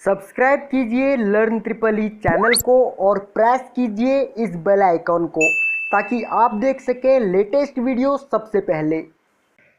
Subscribe कीजिए learn triple E channel को और प्रेस कीजिए इस बेल आइकॉन को ताकि आप देख सकें लेटेस्ट वीडियो सबसे पहले।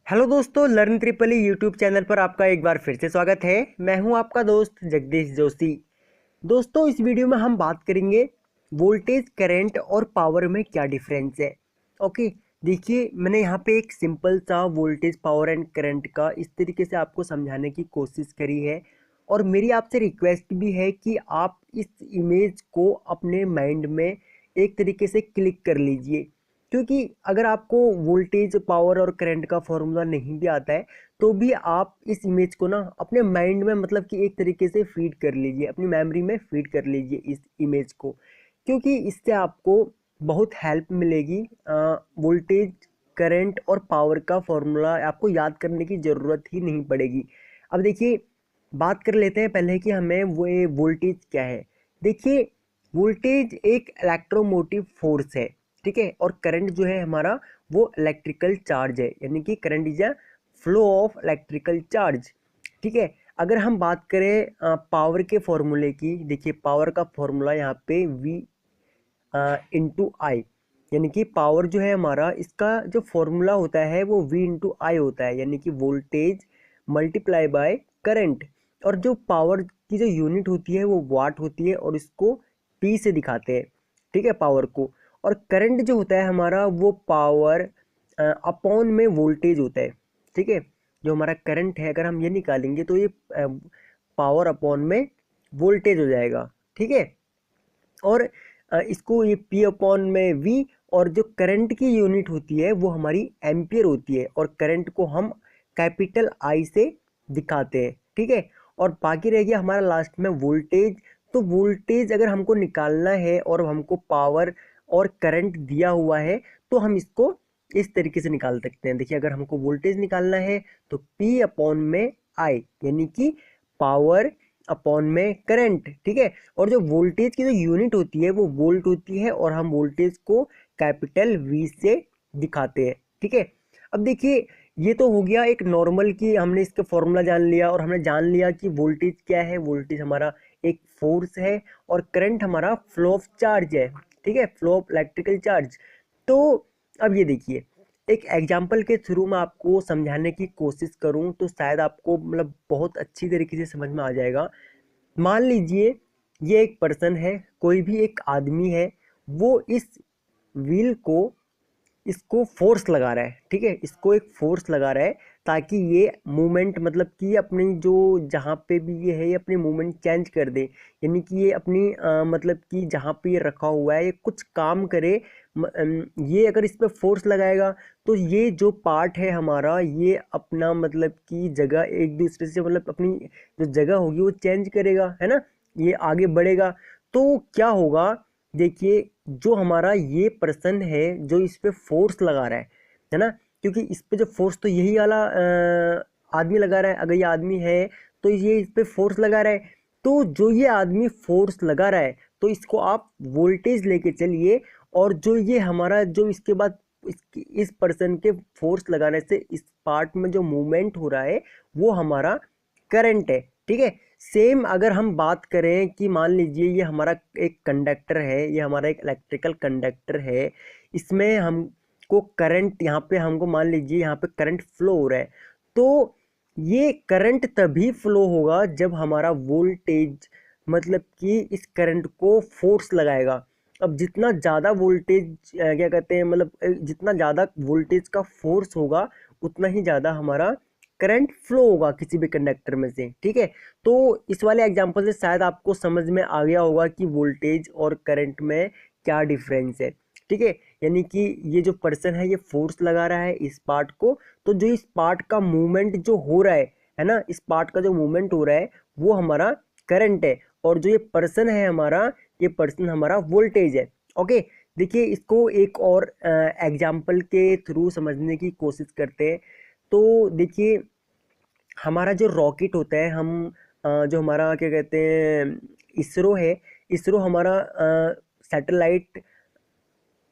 हेलो दोस्तों, learn triple E YouTube channel पर आपका एक बार फिर से स्वागत है। मैं हूं आपका दोस्त जगदीश जोशी। दोस्तों, इस वीडियो में हम बात करेंगे वोल्टेज, करंट और पावर में क्या डिफरेंस है। ओके, देखिए मैंने यहाँ पे एक सिंपल सा वोल्टेज, पावर एंड करंट का इस तरीके से आपको समझाने की कोशिश करी है। और मेरी आपसे रिक्वेस्ट भी है कि आप इस इमेज को अपने माइंड में एक तरीके से क्लिक कर लीजिए, क्योंकि अगर आपको वोल्टेज, पावर और करंट का फॉर्मूला नहीं भी आता है तो भी आप इस इमेज को ना अपने माइंड में मतलब कि एक तरीके से फीड कर लीजिए, अपनी मेमोरी में फीड कर लीजिए इस इमेज को, क्योंकि इससे आपको बहुत हेल्प मिलेगी। वोल्टेज, करंट और पावर का फॉर्मूला आपको याद करने की ज़रूरत ही नहीं पड़ेगी। अब देखिए, बात कर लेते हैं पहले कि हमें वो वोल्टेज क्या है। देखिए, वोल्टेज एक इलेक्ट्रोमोटिव फोर्स है, ठीक है, और करंट जो है हमारा वो इलेक्ट्रिकल चार्ज है, यानी कि current is a flow of electrical charge, ठीक है। अगर हम बात करें पावर के फॉर्मूले की, देखिए पावर का फॉर्मूला यहाँ पे V इंटू आई, यानी कि पावर जो है हमारा, इसका जो फॉर्मूला होता है वो V इंटू आई होता है, यानी कि वोल्टेज मल्टीप्लाई बाय करंट। और जो पावर की जो यूनिट होती है वो वाट होती है और इसको P से दिखाते हैं, ठीक है, पावर को। और करंट जो होता है हमारा वो पावर अपॉन में वोल्टेज होता है, ठीक है। जो हमारा करंट है, अगर हम ये निकालेंगे तो ये पावर अपॉन में वोल्टेज हो जाएगा, ठीक है। और इसको ये P अपॉन में V, और जो करंट की यूनिट होती है वो हमारी एम्पियर होती है, और करंट को हम कैपिटल I से दिखाते हैं, ठीक है। और बाकी रह गया हमारा लास्ट में वोल्टेज। तो वोल्टेज अगर हमको निकालना है और हमको पावर और करंट दिया हुआ है तो हम इसको इस तरीके से निकाल सकते हैं। देखिए, अगर हमको वोल्टेज निकालना है तो P अपॉन में I, यानी कि पावर अपॉन में करंट, ठीक है। और जो वोल्टेज की जो यूनिट होती है वो वोल्ट होती है, और हम वोल्टेज को कैपिटल V से दिखाते हैं, ठीक है। अब देखिए, ये तो हो गया एक नॉर्मल कि हमने इसका फॉर्मूला जान लिया और हमने जान लिया कि वोल्टेज क्या है। वोल्टेज हमारा एक फोर्स है और करंट हमारा फ्लो ऑफ चार्ज है, ठीक है, फ्लो ऑफ इलेक्ट्रिकल चार्ज। तो अब ये देखिए, एक एग्जाम्पल के थ्रू मैं आपको समझाने की कोशिश करूं तो शायद आपको मतलब बहुत अच्छी तरीके से समझ में आ जाएगा। मान लीजिए ये एक पर्सन है, कोई भी एक आदमी है, वो इस व्हील को, इसको फोर्स लगा रहा है, ठीक है, इसको एक फोर्स लगा रहा है ताकि ये मूवमेंट, मतलब कि अपनी जो जहाँ पे भी ये है ये अपनी मूवमेंट चेंज कर दे, यानी कि ये अपनी मतलब कि जहाँ पे ये रखा हुआ है ये कुछ काम करे। ये अगर इस पे फोर्स लगाएगा तो ये जो पार्ट है हमारा ये अपना मतलब कि जगह एक दूसरे से, मतलब अपनी जो जगह होगी वो चेंज करेगा, है ना, ये आगे बढ़ेगा। तो क्या होगा, देखिए, जो हमारा ये पर्सन है जो इस पे फोर्स लगा रहा है ना, क्योंकि इस पे जो फोर्स तो यही वाला आदमी लगा रहा है। अगर ये आदमी है तो ये इस पे फोर्स लगा रहा है, तो जो ये आदमी फोर्स लगा रहा है तो इसको आप वोल्टेज लेके चलिए। और जो ये हमारा जो इसके बाद इस पर्सन के फोर्स लगाने से इस पार्ट में जो मूवमेंट हो रहा है वो हमारा करंट है, ठीक है। सेम अगर हम बात करें कि मान लीजिए ये हमारा एक कंडक्टर है, ये हमारा एक इलेक्ट्रिकल कंडक्टर है, इसमें हमको करंट, यहाँ पे हमको मान लीजिए यहाँ पे करंट फ्लो हो रहा है, तो ये करंट तभी फ्लो होगा जब हमारा वोल्टेज, मतलब कि इस करंट को फोर्स लगाएगा। अब जितना ज़्यादा वोल्टेज क्या कहते हैं, मतलब जितना ज़्यादा वोल्टेज का फोर्स होगा उतना ही ज़्यादा हमारा करंट फ्लो होगा किसी भी कंडक्टर में से, ठीक है। तो इस वाले एग्जांपल से शायद आपको समझ में आ गया होगा कि वोल्टेज और करंट में क्या डिफरेंस है, ठीक है। यानी कि ये जो पर्सन है ये फोर्स लगा रहा है इस पार्ट को, तो जो इस पार्ट का मूवमेंट जो हो रहा है ना, इस पार्ट का जो मूवमेंट हो रहा है वो हमारा करंट है, और जो ये पर्सन है हमारा, ये पर्सन हमारा वोल्टेज है। ओके, देखिए इसको एक और एग्जाम्पल के थ्रू समझने की कोशिश करते हैं। तो देखिए, हमारा जो रॉकेट होता है, हम जो हमारा क्या कहते हैं इसरो है, इसरो हमारा सैटेलाइट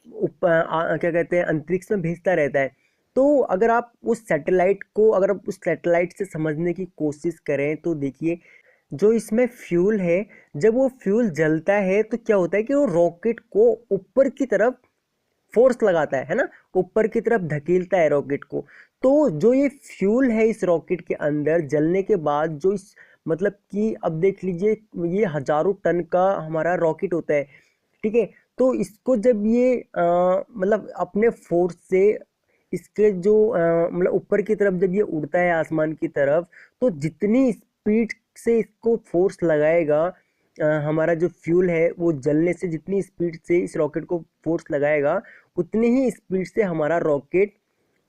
क्या कहते हैं अंतरिक्ष में भेजता रहता है। तो अगर आप उस सैटेलाइट से समझने की कोशिश करें तो देखिए, जो इसमें फ्यूल है, जब वो फ्यूल जलता है तो क्या होता है कि वो रॉकेट को ऊपर की तरफ फोर्स लगाता है ना, ऊपर की तरफ धकेलता है रॉकेट को। तो जो ये फ्यूल है इस रॉकेट के अंदर जलने के बाद जो इस मतलब कि अब देख लीजिए ये हजारों टन का हमारा रॉकेट होता है, ठीक है। तो इसको जब ये मतलब अपने फोर्स से इसके जो मतलब ऊपर की तरफ जब ये उड़ता है आसमान की तरफ, तो जितनी स्पीड से इसको फोर्स लगाएगा हमारा जो फ्यूल है वो जलने से जितनी स्पीड से इस रॉकेट को फोर्स लगाएगा उतनी ही स्पीड से हमारा रॉकेट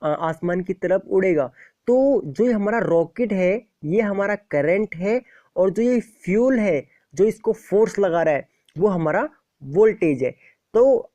आसमान की तरफ उड़ेगा। तो जो ये हमारा रॉकेट है ये हमारा करंट है, और जो ये फ्यूल है जो इसको फोर्स लगा रहा है वो हमारा वोल्टेज है। तो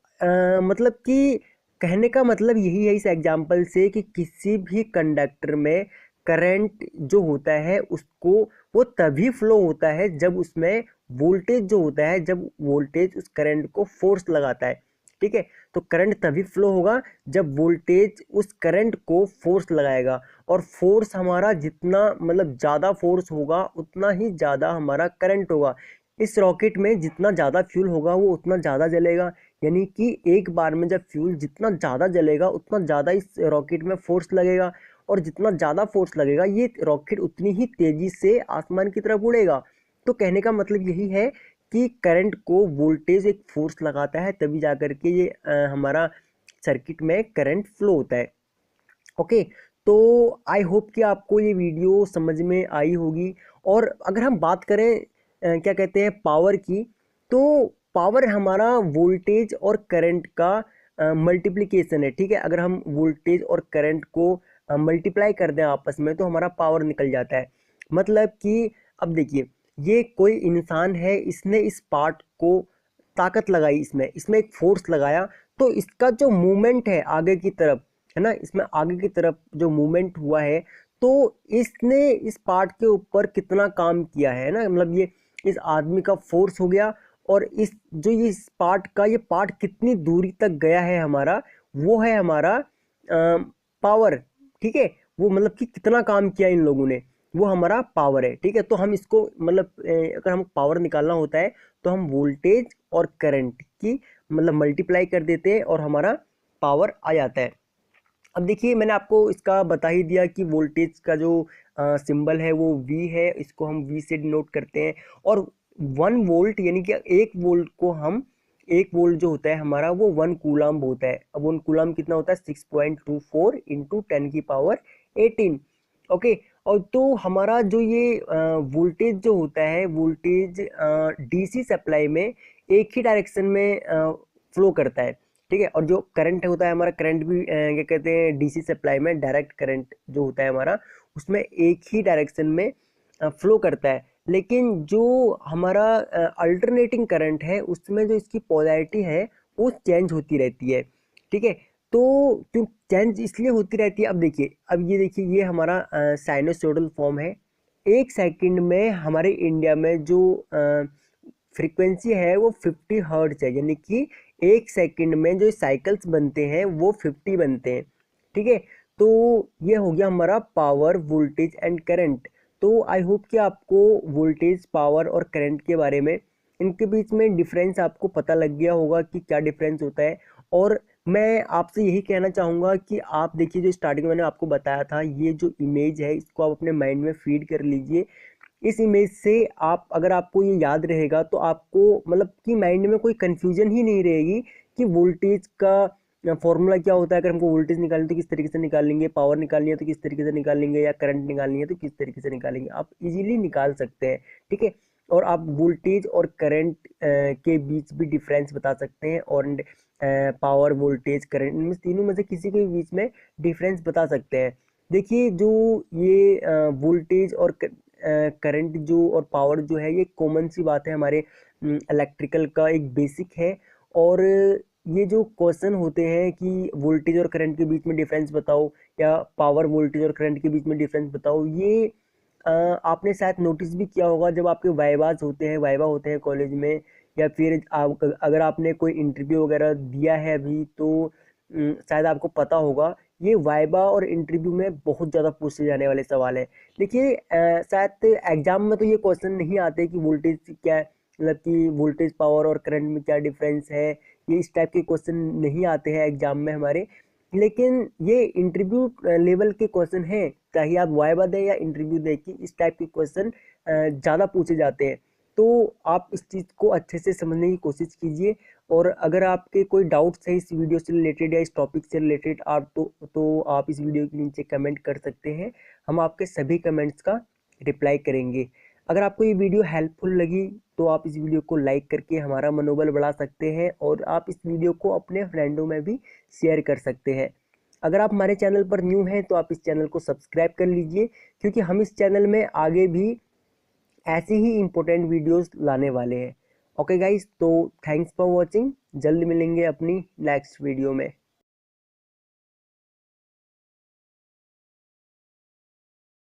मतलब कि कहने का मतलब यही है इस एग्जाम्पल से कि किसी भी कंडक्टर में करंट जो होता है उसको वो तभी फ्लो होता है जब उसमें वोल्टेज जो होता है, जब वोल्टेज उस करंट को फोर्स लगाता है, ठीक है। तो करंट तभी फ्लो होगा जब वोल्टेज उस करंट को फोर्स लगाएगा, और फोर्स हमारा जितना मतलब ज़्यादा फोर्स होगा उतना ही ज़्यादा हमारा करंट होगा। इस रॉकेट में जितना ज़्यादा फ्यूल होगा वो उतना ज़्यादा जलेगा, यानी कि एक बार में जब फ्यूल जितना ज़्यादा जलेगा उतना ज़्यादा इस रॉकेट में फोर्स लगेगा, और जितना ज़्यादा फोर्स लगेगा ये रॉकेट उतनी ही तेज़ी से आसमान की तरफ उड़ेगा। तो कहने का मतलब यही है कि करंट को वोल्टेज एक फोर्स लगाता है तभी जा कर के ये हमारा सर्किट में करंट फ्लो होता है। ओके, तो आई होप कि आपको ये वीडियो समझ में आई होगी। और अगर हम बात करें क्या कहते हैं पावर की, तो पावर हमारा वोल्टेज और करंट का मल्टीप्लिकेशन है, ठीक है। अगर हम वोल्टेज और करंट को मल्टीप्लाई कर दें आपस में तो हमारा पावर निकल जाता है। मतलब कि अब देखिए ये कोई इंसान है, इसने इस पार्ट को ताकत लगाई, इसमें इसमें एक फोर्स लगाया, तो इसका जो मूवमेंट है आगे की तरफ है ना, इसमें आगे की तरफ जो मूवमेंट हुआ है तो इसने इस पार्ट के ऊपर कितना काम किया है ना, मतलब ये इस आदमी का फोर्स हो गया, और इस जो ये इस पार्ट का ये पार्ट कितनी दूरी तक गया है हमारा, वो है हमारा पावर, ठीक है। वो मतलब कि कितना काम किया इन लोगों ने, वो हमारा पावर है, ठीक है। तो हम इसको मतलब अगर हम पावर निकालना होता है तो हम वोल्टेज और करंट की मतलब मल्टीप्लाई कर देते हैं और हमारा पावर आ जाता है। अब देखिए मैंने आपको इसका बता ही दिया कि वोल्टेज का जो सिंबल है वो वी है, इसको हम वी से डिनोट करते हैं। और 1 वोल्ट यानी कि 1 वोल्ट को हम 1 वोल्ट जो होता है हमारा वो 1 कूलम्ब होता है। अब 1 कूलम्ब कितना होता है 6.24 इंटू 10 की पावर 18। ओके, और तो हमारा जो ये वोल्टेज जो होता है वोल्टेज डीसी सप्लाई में एक ही डायरेक्शन में फ्लो करता है, ठीक है। और जो करंट होता है हमारा करंट भी क्या कहते हैं डीसी सप्लाई में डायरेक्ट करंट जो होता है हमारा उसमें एक ही डायरेक्शन में फ्लो करता है। लेकिन जो हमारा अल्टरनेटिंग करंट है उसमें जो इसकी पोलैरिटी है वो चेंज होती रहती है, ठीक है। तो क्यों चेंज इसलिए होती रहती है, अब देखिए अब ये देखिए ये हमारा साइनोसॉइडल फॉर्म है। 1 सेकंड में हमारे इंडिया में जो फ्रीक्वेंसी है वो 50 हर्ट्ज है, यानी कि 1 सेकंड में जो साइकिल्स बनते हैं वो 50 बनते हैं, ठीक है। तो ये हो गया हमारा पावर वोल्टेज एंड करंट। तो आई होप कि आपको वोल्टेज पावर और करंट के बारे में इनके बीच में डिफरेंस आपको पता लग गया होगा कि क्या डिफरेंस होता है। और मैं आपसे यही कहना चाहूँगा कि आप देखिए जो स्टार्टिंग में मैंने आपको बताया था ये जो इमेज है इसको आप अपने माइंड में फीड कर लीजिए। इस इमेज से आप अगर आपको ये याद रहेगा तो आपको मतलब कि माइंड में कोई कंफ्यूजन ही नहीं रहेगी कि वोल्टेज का फॉर्मूला क्या होता है। अगर हमको वोल्टेज निकालनी है तो किस तरीके से निकालेंगे, पावर निकालनी है तो किस तरीके से निकालेंगे, या करंट निकालनी है तो किस तरीके से निकालेंगे, आप इजीली निकाल सकते हैं, ठीक है। और आप वोल्टेज और करंट के बीच भी डिफरेंस बता सकते हैं, और पावर वोल्टेज करंट इनमें तीनों में से किसी के बीच में डिफरेंस बता सकते हैं। देखिए जो ये वोल्टेज और करंट जो और पावर जो है ये कॉमन सी बात है, हमारे इलेक्ट्रिकल का एक बेसिक है। और ये जो क्वेश्चन होते हैं कि वोल्टेज और करंट के बीच में डिफरेंस बताओ या पावर वोल्टेज और करंट के बीच में डिफरेंस बताओ, ये आपने शायद नोटिस भी किया होगा जब आपके वाइवाज होते हैं, वाइवा होते हैं कॉलेज में, या फिर अगर आपने कोई इंटरव्यू वगैरह दिया है अभी तो शायद आपको पता होगा ये वाइवा और इंटरव्यू में बहुत ज़्यादा पूछे जाने वाले सवाल है। देखिए शायद एग्जाम में तो ये क्वेश्चन नहीं आते कि वोल्टेज क्या है, मतलब कि वोल्टेज पावर और करंट में क्या डिफरेंस है, ये इस टाइप के क्वेश्चन नहीं आते हैं एग्जाम में हमारे। लेकिन ये इंटरव्यू लेवल के क्वेश्चन हैं, चाहे आप वाइवा दें या इंटरव्यू दें, कि इस टाइप के क्वेश्चन ज़्यादा पूछे जाते हैं। तो आप इस चीज़ को अच्छे से समझने की कोशिश कीजिए। और अगर आपके कोई डाउट्स है इस वीडियो से रिलेटेड या इस टॉपिक से रिलेटेड, आप तो आप इस वीडियो के नीचे कमेंट कर सकते हैं। हम आपके सभी कमेंट्स का रिप्लाई करेंगे। अगर आपको ये वीडियो हेल्पफुल लगी तो आप इस वीडियो को लाइक करके हमारा मनोबल बढ़ा सकते हैं, और आप इस वीडियो को अपने फ्रेंडों में भी शेयर कर सकते हैं। अगर आप हमारे चैनल पर न्यू हैं तो आप इस चैनल को सब्सक्राइब कर लीजिए, क्योंकि हम इस चैनल में आगे भी ऐसे ही इम्पोर्टेंट वीडियोस लाने वाले हैं। ओके गाइस, तो थैंक्स फॉर वॉचिंग। जल्द मिलेंगे अपनी नेक्स्ट वीडियो में।